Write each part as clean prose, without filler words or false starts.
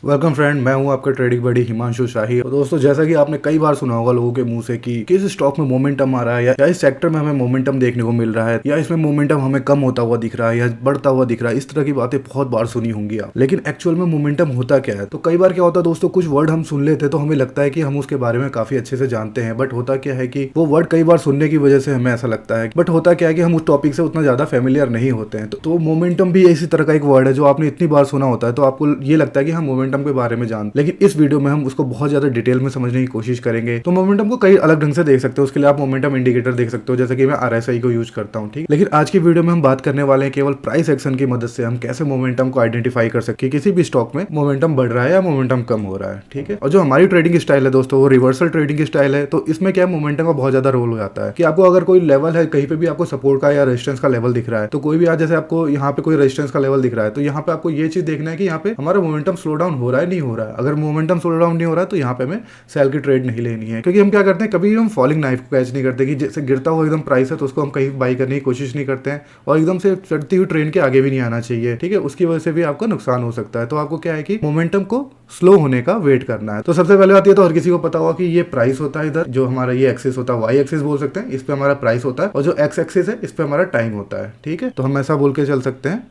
Welcome friend, मैं हूं आपका ट्रेडिंग बडी हिमांशु शाही। और दोस्तों, जैसा कि आपने कई बार सुना होगा लोगों के मुंह से कि किस स्टॉक में मोमेंटम आ रहा है या इस सेक्टर में हमें मोमेंटम देखने को मिल रहा है या इसमें मोमेंटम हमें कम होता हुआ दिख रहा है या बढ़ता हुआ दिख रहा है। इस तरह की बातें बहुत बार सुनी होंगी आप। लेकिन एक्चुअल में मोमेंटम होता क्या है? तो कई बार क्या होता है दोस्तों, कुछ वर्ड हम सुन लेते हैं तो हमें लगता है कि हम उसके बारे में काफी अच्छे से जानते हैं, बट होता क्या है कि वो वर्ड कई बार सुनने की वजह से हमें ऐसा लगता है, बट होता क्या है कि हम उस टॉपिक से उतना ज्यादा फेमिलियर नहीं होते हैं। तो मोमेंटम भी इसी तरह का एक वर्ड है जो आपने इतनी बार सुना होता है तो आपको ये लगता है कि हम मोमेंटम के बारे में जानते हैं। लेकिन इस वीडियो में हम उसको बहुत ज्यादा डिटेल में समझने की कोशिश करेंगे। तो मोमेंटम को कई अलग ढंग से देख सकते हो। उसके लिए आप मोमेंटम इंडिकेटर देख सकते हो, जैसे कि मैं आरएसआई को यूज करता हूँ, ठीक। लेकिन आज की वीडियो में हम बात करने वाले हैं केवल प्राइस एक्शन की मदद से हम कैसे मोमेंटम को आइडेंटिफाई कर सकते हैं किसी भी स्टॉक में मोमेंटम बढ़ रहा है या मोमेंटम कम हो रहा है, ठीक है। और जो हमारी ट्रेडिंग स्टाइल है दोस्तों, वो रिवर्सल ट्रेडिंग स्टाइल है। तो इसमें क्या मोमेंटम का बहुत ज्यादा रोल हो जाता है कि आपको अगर कोई लेवल है, कहीं पे भी आपको सपोर्ट का या रेजिस्टेंस का लेवल दिख रहा है, तो कोई भी आज जैसे आपको यहाँ पे कोई रेजिस्टेंस का लेवल दिख रहा है, तो यहाँ पे आपको ये चीज देखना है कि यहाँ पे हमारा मोमेंटम स्लो डाउन हो रहा है, नहीं हो रहा है। अगर मोमेंटम स्लो डाउन नहीं हो रहा है तो यहाँ पे हमें सेल की ट्रेड नहीं लेनी है, क्योंकि हम क्या करते हैं, कभी हम फॉलिंग नाइफ को कैच नहीं करते कि जैसे गिरता हुआ एकदम प्राइस है तो उसको हम कहीं बाई करने की कोशिश नहीं करते हैं, और एकदम से चढ़ती हुई ट्रेन के आगे भी नहीं आना चाहिए, ठीक है। उसकी वजह से भी आपका नुकसान हो सकता है। तो आपको क्या है कि मोमेंटम को स्लो होने का वेट करना है। तो सबसे पहले बात ये तो हर किसी को पता होगा कि ये प्राइस होता है, इधर जो हमारा ये एक्सिस होता है, वाई एक्सिस बोल सकते हैं, इस पे हमारा प्राइस होता है, और जो एक्स एक्सिस है इस पे हमारा टाइम होता है, ठीक है। तो हम ऐसा बोल के चल सकते हैं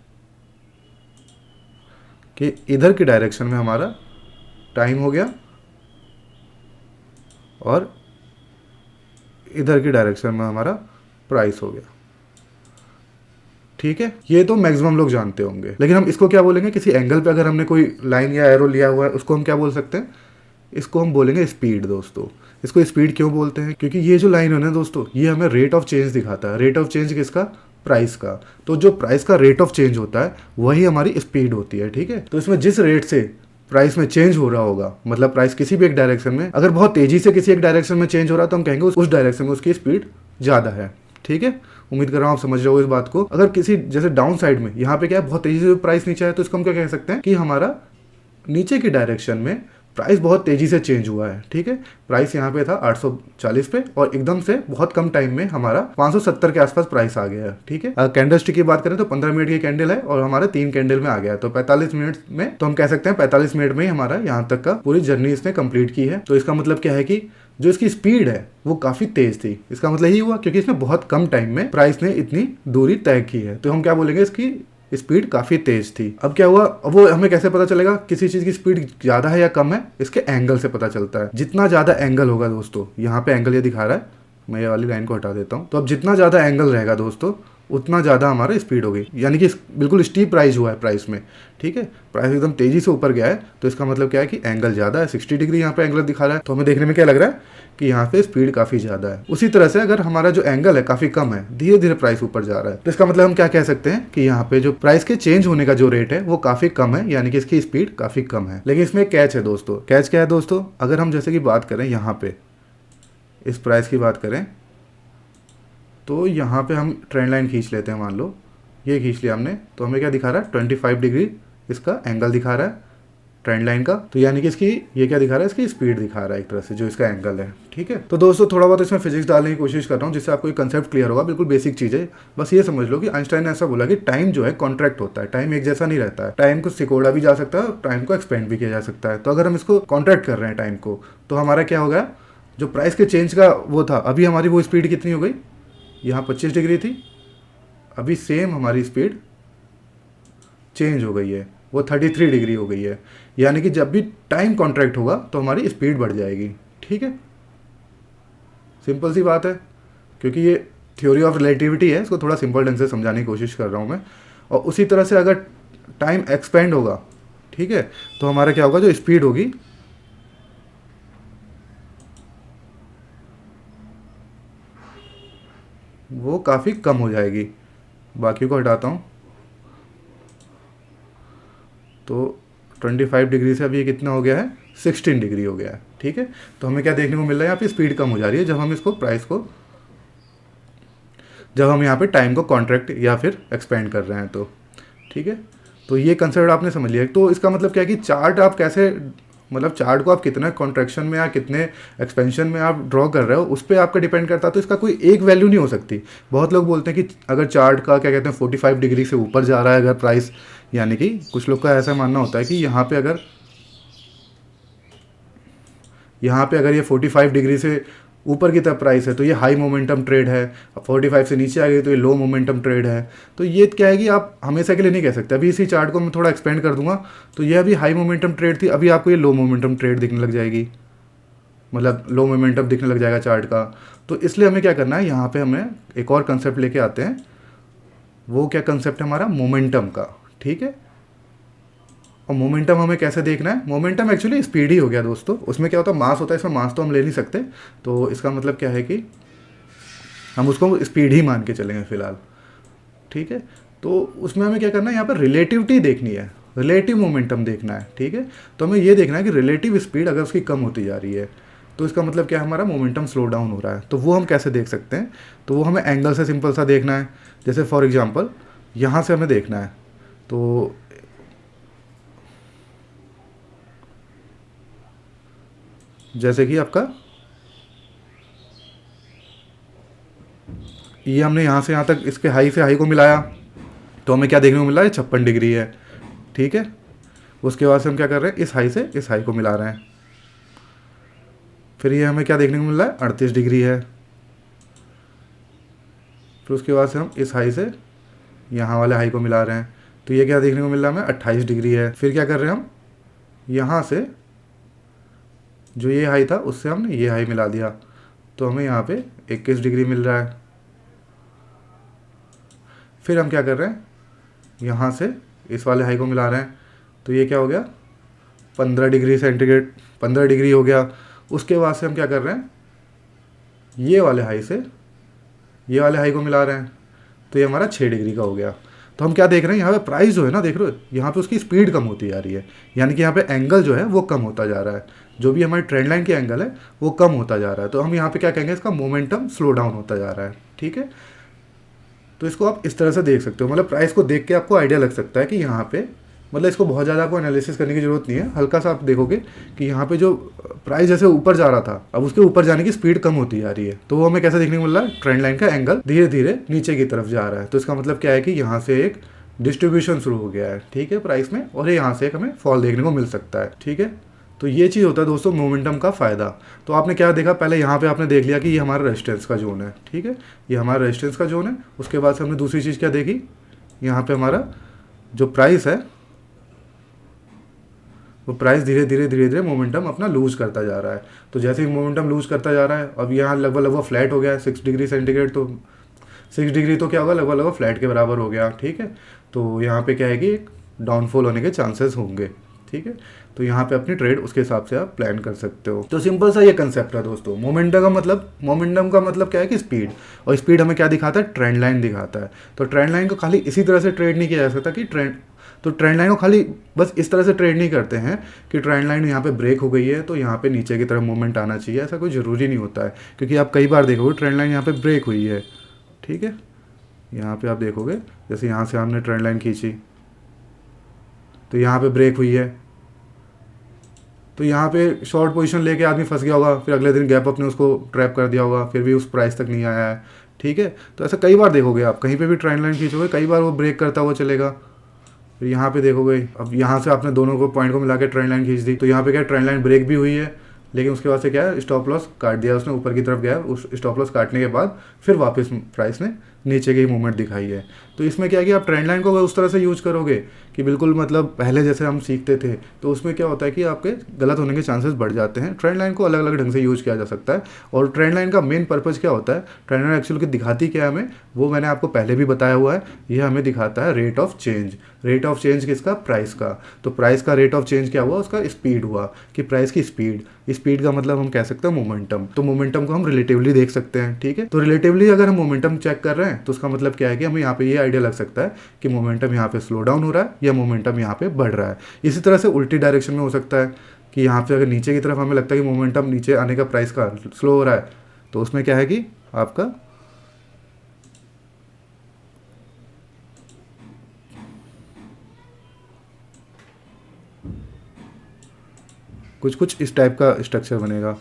कि इधर की डायरेक्शन में हमारा टाइम हो गया और इधर की डायरेक्शन में हमारा प्राइस हो गया, ठीक है। ये तो मैक्सिमम लोग जानते होंगे। लेकिन हम इसको क्या बोलेंगे, किसी एंगल पे अगर हमने कोई लाइन या एरो लिया हुआ है उसको हम क्या बोल सकते हैं, इसको हम बोलेंगे स्पीड दोस्तों। इसको स्पीड क्यों बोलते हैं? क्योंकि ये जो लाइन है ना दोस्तों, ये हमें रेट ऑफ चेंज दिखाता है। रेट ऑफ चेंज किसका? प्राइस का। तो जो प्राइस का रेट ऑफ चेंज होता है वही हमारी स्पीड होती है, ठीक है। तो इसमें जिस रेट से प्राइस में चेंज हो रहा होगा, मतलब प्राइस किसी भी एक डायरेक्शन में अगर बहुत तेजी से किसी एक डायरेक्शन में चेंज हो रहा है तो हम कहेंगे उस डायरेक्शन में उसकी स्पीड ज़्यादा है, ठीक है। उम्मीद कर रहा हूँ आप समझ रहे हो इस बात को। अगर किसी जैसे डाउन साइड में यहाँ पे क्या है, बहुत तेजी से प्राइस नीचे है, तो इसको हम क्या कह सकते हैं कि हमारा नीचे की डायरेक्शन में प्राइस बहुत तेजी से चेंज हुआ है, ठीक है। प्राइस यहाँ पे था 840 पे और एकदम से बहुत कम टाइम में हमारा 570 के आसपास प्राइस आ गया है, ठीक है। कैंडल स्टिक की बात करें तो 15 मिनट की कैंडल है और हमारा 3 कैंडल में आ गया है, तो 45 मिनट में, तो हम कह सकते हैं 45 मिनट में ही हमारा यहाँ तक का पूरी जर्नी इसने कंप्लीट की है। तो इसका मतलब क्या है कि जो इसकी स्पीड है वो काफी तेज थी। इसका मतलब यही हुआ क्योंकि इसने बहुत कम टाइम में प्राइस ने इतनी दूरी तय की है, तो हम क्या बोलेंगे, इसकी स्पीड काफी तेज थी। अब क्या हुआ, अब वो हमें कैसे पता चलेगा किसी चीज की स्पीड ज्यादा है या कम है? इसके एंगल से पता चलता है। जितना ज्यादा एंगल होगा दोस्तों, यहाँ पे एंगल ये दिखा रहा है, मैं ये वाली लाइन को हटा देता हूँ। तो अब जितना ज्यादा एंगल रहेगा दोस्तों उतना ज़्यादा हमारा स्पीड होगी, यानी कि बिल्कुल स्टीप राइज हुआ है प्राइस में, ठीक है। प्राइस एकदम तेजी से ऊपर गया है, तो इसका मतलब क्या है कि एंगल ज़्यादा है, 60 डिग्री यहाँ पे एंगल दिखा रहा है। तो हमें देखने में क्या लग रहा है कि यहाँ पे स्पीड काफ़ी ज़्यादा है। उसी तरह से अगर हमारा जो एंगल है काफ़ी कम है, धीरे धीरे प्राइस ऊपर जा रहा है, तो इसका मतलब हम क्या कह सकते हैं कि यहाँ पे जो प्राइस के चेंज होने का जो रेट है वो काफ़ी कम है, यानी कि इसकी स्पीड काफ़ी कम है। लेकिन इसमें कैच है दोस्तों। कैच क्या है दोस्तों? अगर हम जैसे कि बात करें यहाँ पे इस प्राइस की बात करें तो यहाँ पे हम ट्रेंड लाइन खींच लेते हैं, मान लो ये खींच लिया हमने, तो हमें क्या दिखा रहा है, 25 डिग्री इसका एंगल दिखा रहा है ट्रेंड लाइन का। तो यानी कि इसकी ये क्या दिखा रहा है, इसकी स्पीड दिखा रहा है एक तरह से, जो इसका एंगल है, ठीक है। तो दोस्तों थोड़ा बहुत इसमें फिजिक्स डालने की कोशिश कर रहा हूँ जिससे आपको ये कंसेप्ट क्लियर होगा। बिल्कुल बेसिक चीज़ है। बस ये समझ लो कि आइंस्टाइन ने ऐसा बोला कि टाइम जो है कॉन्ट्रैक्ट होता है, टाइम एक जैसा नहीं रहता है। टाइम को सिकोड़ा भी जा सकता है और टाइम को एक्सपेंड भी किया जा सकता है। तो अगर हम इसको कॉन्ट्रैक्ट कर रहे हैं टाइम को, तो हमारा क्या होगा, जो प्राइस के चेंज का वो था, अभी हमारी वो स्पीड कितनी हो गई, यहाँ 25 डिग्री थी, अभी सेम हमारी स्पीड चेंज हो गई है, वो 33 डिग्री हो गई है। यानी कि जब भी टाइम कॉन्ट्रैक्ट होगा तो हमारी स्पीड बढ़ जाएगी, ठीक है। सिंपल सी बात है, क्योंकि ये थ्योरी ऑफ रिलेटिविटी है, इसको थोड़ा सिंपल ढंग से समझाने की कोशिश कर रहा हूँ मैं। और उसी तरह से अगर टाइम एक्सपेंड होगा, ठीक है, तो हमारा क्या होगा, जो स्पीड होगी वो काफ़ी कम हो जाएगी। बाकी को हटाता हूँ, तो 25 डिग्री से अभी ये कितना हो गया है, 16 डिग्री हो गया है, ठीक है। तो हमें क्या देखने को मिल रहा है, यहाँ पे स्पीड कम हो जा रही है जब हम इसको प्राइस को, जब हम यहाँ पे टाइम को कॉन्ट्रैक्ट या फिर एक्सपेंड कर रहे हैं, तो ठीक है। तो ये कंसेप्ट आपने समझ लिया। तो इसका मतलब क्या है कि चार्ट आप कैसे, मतलब चार्ट को आप कितना कॉन्ट्रैक्शन में या कितने एक्सपेंशन में आप ड्रॉ कर रहे हो उस पर आपका डिपेंड करता है। तो इसका कोई एक वैल्यू नहीं हो सकती। बहुत लोग बोलते हैं कि अगर चार्ट का क्या कहते हैं 45 डिग्री से ऊपर जा रहा है अगर प्राइस, यानी कि कुछ लोग का ऐसा मानना होता है कि यहाँ पे अगर यहाँ पे अगर ये 45 डिग्री से ऊपर की तरफ प्राइस है तो ये हाई मोमेंटम ट्रेड है, अब 45 से नीचे आ गई तो ये लो मोमेंटम ट्रेड है। तो ये क्या है कि आप हमेशा के लिए नहीं कह सकते। अभी इसी चार्ट को मैं थोड़ा एक्सपेंड कर दूंगा, तो ये अभी हाई मोमेंटम ट्रेड थी, अभी आपको ये लो मोमेंटम ट्रेड दिखने लग जाएगी, मतलब लो मोमेंटम दिखने लग जाएगा चार्ट का। तो इसलिए हमें क्या करना है, यहाँ पे हमें एक और कंसेप्ट लेके आते हैं। वो क्या कंसेप्ट है हमारा, मोमेंटम का, ठीक है। और मोमेंटम हमें कैसे देखना है, मोमेंटम एक्चुअली स्पीड ही हो गया दोस्तों। उसमें क्या होता है, मास होता है, इसमें मास तो हम ले नहीं सकते। तो इसका मतलब क्या है कि हम उसको स्पीड ही मान के चलेंगे फिलहाल, ठीक है। तो उसमें हमें क्या करना है, यहाँ पर रिलेटिविटी देखनी है, रिलेटिव मोमेंटम देखना है, ठीक है। तो हमें ये देखना है कि रिलेटिव स्पीड अगर उसकी कम होती जा रही है तो इसका मतलब क्या है, हमारा मोमेंटम स्लो डाउन हो रहा है। तो वो हम कैसे देख सकते हैं, तो वो हमें एंगल से सिंपल सा देखना है। जैसे फॉर एग्जांपल यहाँ से हमें देखना है, तो जैसे कि आपका ये हमने यहाँ से यहाँ तक इसके हाई से हाई को मिलाया, तो हमें क्या देखने को मिल रहा है, 56 डिग्री है, ठीक है। उसके बाद से हम क्या कर रहे हैं, इस हाई से इस हाई को मिला रहे हैं, फिर ये हमें क्या देखने को मिल रहा है, 38 डिग्री है। फिर उसके बाद से हम इस हाई से यहाँ वाले हाई को मिला रहे हैं, तो ये क्या देखने को मिल रहा है हमें, 28 डिग्री है। फिर क्या कर रहे हैं हम, यहाँ से जो ये हाई था उससे हमने ये हाई मिला दिया, तो हमें यहाँ पे 21 डिग्री मिल रहा है। फिर हम क्या कर रहे हैं, यहाँ से इस वाले हाई को मिला रहे हैं, तो ये क्या हो गया, 15 डिग्री सेंटीग्रेड, 15 डिग्री हो गया। उसके बाद से हम क्या कर रहे हैं, ये वाले हाई से ये वाले हाई को मिला रहे हैं, तो ये हमारा 6 डिग्री का हो गया। तो हम क्या देख रहे हैं, यहाँ पे प्राइस जो है ना, देख रहे हो यहाँ पे उसकी स्पीड कम होती जा रही है, यानी कि यहाँ पे एंगल जो है वो कम होता जा रहा है। जो भी हमारी ट्रेंड लाइन की एंगल है वो कम होता जा रहा है। तो हम यहाँ पे क्या कहेंगे, इसका मोमेंटम स्लो डाउन होता जा रहा है, ठीक है। तो इसको आप इस तरह से देख सकते हो, मतलब प्राइस को देख के आपको आइडिया लग सकता है कि यहाँ पे, मतलब इसको बहुत ज़्यादा आपको एनालिसिस करने की ज़रूरत नहीं है। हल्का सा आप देखोगे कि यहाँ पे जो प्राइस जैसे ऊपर जा रहा था, अब उसके ऊपर जाने की स्पीड कम होती जा रही है, तो वो हमें कैसे देखने को मिल रहा है, ट्रेंड लाइन का एंगल धीरे धीरे नीचे की तरफ जा रहा है। तो इसका मतलब क्या है कि यहाँ से एक डिस्ट्रीब्यूशन शुरू हो गया है, ठीक है, प्राइस में, और यहाँ से एक हमें फॉल देखने को मिल सकता है, ठीक है। तो ये चीज़ होता है दोस्तों मोमेंटम का फ़ायदा। तो आपने क्या देखा, पहले यहाँ पे आपने देख लिया कि ये हमारा रेजिस्टेंस का जोन है, ठीक है, ये हमारा रेजिस्टेंस का जोन है। उसके बाद से हमने दूसरी चीज़ क्या देखी, यहाँ पे हमारा जो प्राइस है वो प्राइस धीरे धीरे धीरे धीरे मोमेंटम अपना लूज करता जा रहा है। तो जैसे ही मोमेंटम लूज करता जा रहा है, अब यहाँ लगभग लगभग फ्लैट हो गया है 6 डिग्री सेंटीग्रेड, तो 6 डिग्री तो क्या होगा, लगभग लगभग फ्लैट के बराबर हो गया, ठीक है। तो यहाँ पे क्या है कि एक डाउनफॉल होने के चांसेस होंगे, ठीक है। तो यहाँ पे अपनी ट्रेड उसके हिसाब से आप प्लान कर सकते हो। तो सिंपल सा ये कंसेप्ट है दोस्तों। मोमेंटम का मतलब क्या है कि स्पीड, और स्पीड हमें क्या दिखाता है, ट्रेंड लाइन दिखाता है। तो ट्रेंड लाइन को खाली इसी तरह से ट्रेड नहीं किया जा सकता कि ट्रेंड लाइन को खाली बस इस तरह से ट्रेड नहीं करते हैं कि ट्रेंड लाइन यहाँ पे ब्रेक हो गई है तो यहाँ पे नीचे की तरफ मूवमेंट आना चाहिए, ऐसा कोई ज़रूरी नहीं होता है। क्योंकि आप कई बार देखोगे ट्रेंड लाइन यहाँ पे ब्रेक हुई है, ठीक है। यहाँ पे आप देखोगे जैसे यहाँ से हमने ट्रेंड लाइन खींची तो यहाँ पे ब्रेक हुई है, तो यहाँ पे शॉर्ट पोजीशन लेके आदमी फंस गया होगा, फिर अगले दिन गैप अप ने उसको ट्रैप कर दिया होगा, फिर भी उस प्राइस तक नहीं आया है, ठीक है। तो ऐसा कई बार देखोगे आप, कहीं पे भी ट्रेंड लाइन खींचोगे कई बार वो ब्रेक करता हुआ चलेगा। फिर यहाँ पे देखोगे, अब यहाँ से आपने दोनों को पॉइंट को मिला के ट्रेंड लाइन खींच दी, तो यहाँ पे क्या ट्रेंड लाइन ब्रेक भी हुई है, लेकिन उसके बाद से क्या है, स्टॉप लॉस काट दिया उसने, ऊपर की तरफ गया, उस स्टॉप लॉस काटने के बाद फिर वापस प्राइस ने नीचे की मूवमेंट दिखाई है। तो इसमें क्या है कि आप ट्रेंड लाइन को अगर उस तरह से यूज करोगे कि बिल्कुल मतलब पहले जैसे हम सीखते थे, तो उसमें क्या होता है कि आपके गलत होने के चांसेस बढ़ जाते हैं। ट्रेंड लाइन को अलग अलग ढंग से यूज किया जा सकता है, और ट्रेंड लाइन का मेन पर्पज़ क्या होता है, ट्रेंड लाइन एक्चुअली दिखाती क्या है हमें, वो मैंने आपको पहले भी बताया हुआ है। यह हमें दिखाता है rate of change. Rate of change किसका, प्राइस का। तो प्राइस का रेट ऑफ चेंज क्या हुआ, उसका स्पीड हुआ, कि प्राइस की स्पीड, स्पीड का मतलब हम कह सकते हैं मोमेंटम। तो मोमेंटम को हम रिलेटिवली देख सकते हैं, ठीक है। तो रिलेटिवली अगर हम मोमेंटम चेक कर रहे हैं तो उसका मतलब क्या है कि हमें यहाँ पे ये आइडिया लग सकता है कि मोमेंटम यहाँ पे स्लो डाउन हो रहा है या मोमेंटम यहाँ पे बढ़ रहा है। इसी तरह से उल्टी डायरेक्शन में हो सकता है कि यहाँ पे अगर नीचे की तरफ हमें लगता है कि मोमेंटम नीचे आने का प्राइस का स्लो हो रहा है, तो उसमें क्या है कि आपका कुछ कुछ इस टाइप का स्ट्रक्चर बनेगा।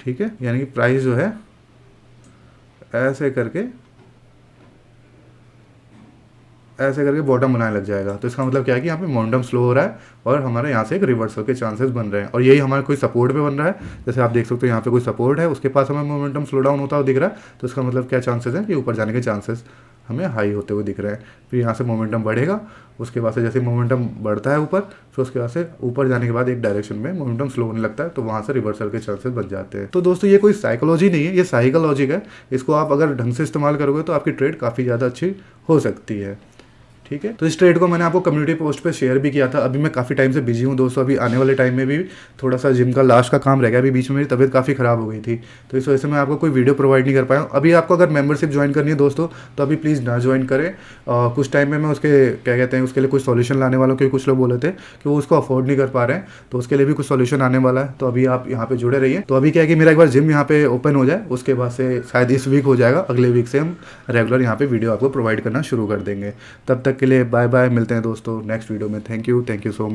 ठीक है, यानी कि प्राइस जो है ऐसे करके बॉटम बनाने लग जाएगा। तो इसका मतलब क्या है कि यहाँ पे मोमेंटम स्लो हो रहा है और हमारे यहाँ से एक रिवर्सल के चांसेस बन रहे हैं, और यही हमारे कोई सपोर्ट पे बन रहा है। जैसे आप देख सकते हो यहाँ पे कोई सपोर्ट है, उसके पास हमें मोमेंटम स्लो डाउन होता हुआ दिख रहा है, तो इसका मतलब क्या चांसेस हैं कि ऊपर जाने के चांसेस हमें हाई होते हुए दिख रहे हैं। फिर यहाँ से मोमेंटम बढ़ेगा, उसके बाद से जैसे मोमेंटम बढ़ता है ऊपर, फिर उसके बाद से ऊपर जाने के बाद एक डायरेक्शन में मोमेंटम स्लो होने लगता है, तो वहाँ से रिवर्सल के चांसेस बन जाते हैं। तो दोस्तों ये कोई साइकोलॉजी नहीं है, ये साइकोलॉजिक है। इसको आप अगर ढंग से इस्तेमाल करोगे तो आपकी ट्रेड काफ़ी ज़्यादा अच्छी हो सकती है। ठीक है, तो इस ट्रेड को मैंने आपको कम्युनिटी पोस्ट पे शेयर भी किया था। अभी मैं काफ़ी टाइम से बिजी हूँ दोस्तों, अभी आने वाले टाइम में भी थोड़ा सा जिम का लास्ट का काम रह गया, अभी बीच में मेरी तबीयत काफ़ी ख़राब हो गई थी, तो इस वजह से मैं आपको कोई वीडियो प्रोवाइड नहीं कर पाया हूँ। अभी आपको अगर मेंबरशिप ज्वाइन करनी है दोस्तों, तो अभी प्लीज़ ना ज्वाइन करें। कुछ टाइम में मैं उसके क्या कहते हैं उसके लिए कुछ सॉल्यूशन लाने वाला हूँ, क्योंकि कुछ लोग बोले थे कि वो उसको अफोर्ड नहीं कर पा रहे हैं, तो उसके लिए भी कुछ सॉल्यूशन आने वाला है। तो अभी आप यहाँ पे जुड़े रहिए। तो अभी क्या है कि मेरा एक बार जिम यहाँ पे ओपन हो जाए, उसके बाद से शायद इस वीक हो जाएगा, अगले वीक से हम रेगुलर यहाँ पे वीडियो आपको प्रोवाइड करना शुरू कर देंगे। तब तक के लिए बाय बाय, मिलते हैं दोस्तों नेक्स्ट वीडियो में। Thank you so much.